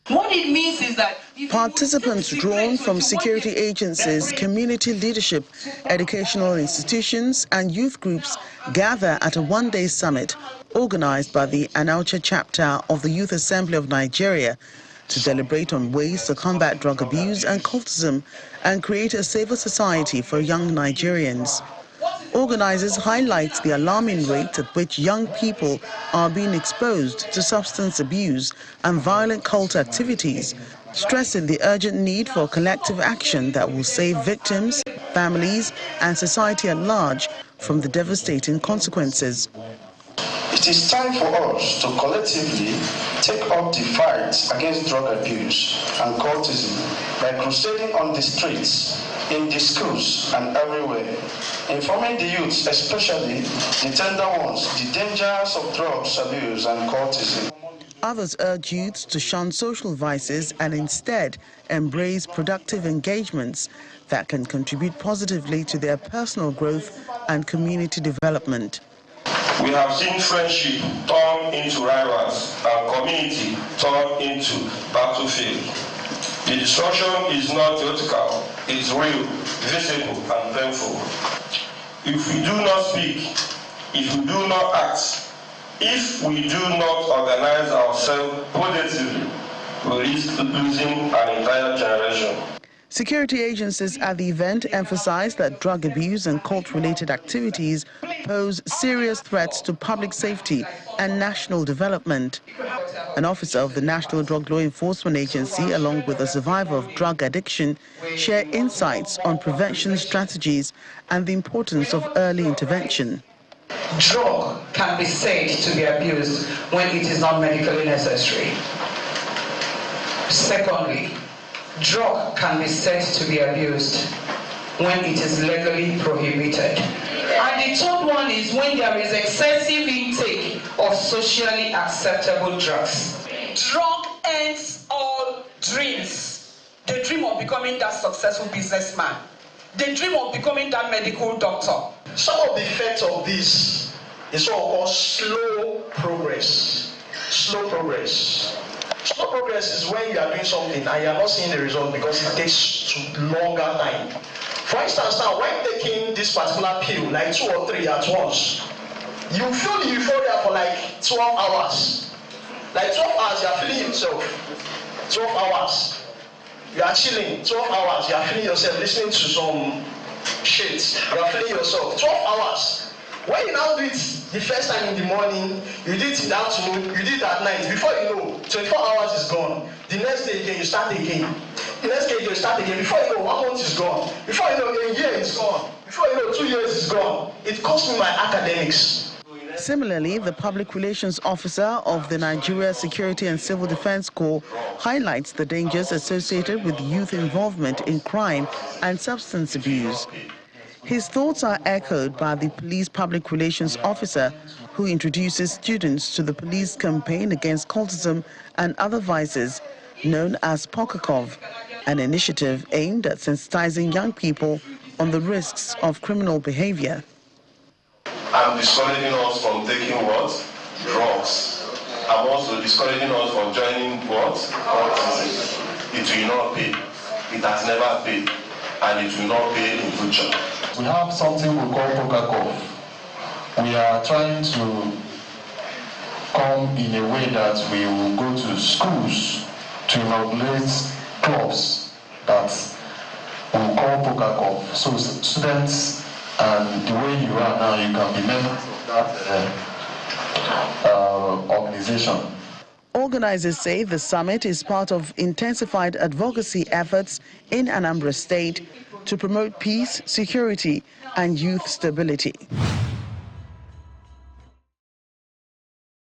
What it means is that participants drawn from security agencies, community leadership, educational institutions and youth groups gather at a one-day summit organized by the Anaucha chapter of the Youth Assembly of Nigeria to deliberate on ways to combat drug abuse and cultism and create a safer society for young Nigerians. Organizers highlight the alarming rate at which young people are being exposed to substance abuse and violent cult activities, stressing the urgent need for collective action that will save victims, families, and society at large from the devastating consequences. It is time for us to collectively take up the fight against drug abuse and cultism by crusading on the streets, in the schools and everywhere, informing the youth, especially the tender ones, the dangers of drugs abuse and cultism. Others urge youths to shun social vices and instead embrace productive engagements that can contribute positively to their personal growth and community development. We have seen friendship turn into rivals and community turn into battlefield. The destruction is not theoretical, it's real, visible and painful. If we do not speak, if we do not act, if we do not organize ourselves positively, we risk losing an entire generation. Security agencies at the event emphasized that drug abuse and cult-related activities pose serious threats to public safety and national development. An officer of the National Drug Law Enforcement Agency, along with a survivor of drug addiction, share insights on prevention strategies and the importance of early intervention. drug can be said to be abused when it is not medically necessary. Secondly, drug can be said to be abused when it is legally prohibited. And the third one is when there is excessive intake of socially acceptable drugs. Drug ends all dreams. The dream of becoming that successful businessman. The dream of becoming that medical doctor. Some of the effects of this is what we call slow progress. Slow progress. Slow progress is when you are doing something and you are not seeing the result because it takes longer time. For instance, now when taking this particular pill, like 2 or 3 at once, you feel the euphoria for like 12 hours. Like 12 hours, you are feeling yourself. 12 hours, you are chilling. 12 hours, you are feeling yourself, listening to some shit. You are feeling yourself. 12 hours. When you now do it the first time in the morning, you did it in the afternoon, you did it at night. Before you know, 24 hours is gone. The next day again, you start again. The next day again, you start again. Before you know, 1 month is gone. Before you know, a year is gone. Before you know, 2 years is gone. It cost me my academics. Similarly, the Public Relations Officer of the Nigeria Security and Civil Defense Corps highlights the dangers associated with youth involvement in crime and substance abuse. His thoughts are echoed by the Police Public Relations Officer, who introduces students to the police campaign against cultism and other vices, known as POCACOV, an initiative aimed at sensitizing young people on the risks of criminal behavior. I'm discouraging us from taking what? Drugs. I'm also discouraging us from joining what? Cultism. It will not pay. It has never paid. And it will not pay in future. We have something we call POCACOV. We are trying to come in a way that we will go to schools to inaugurate clubs that we will call POCACOV. So students, and the way you are now, you can be members of that organization. Organizers say the summit is part of intensified advocacy efforts in Anambra State to promote peace, security, and youth stability.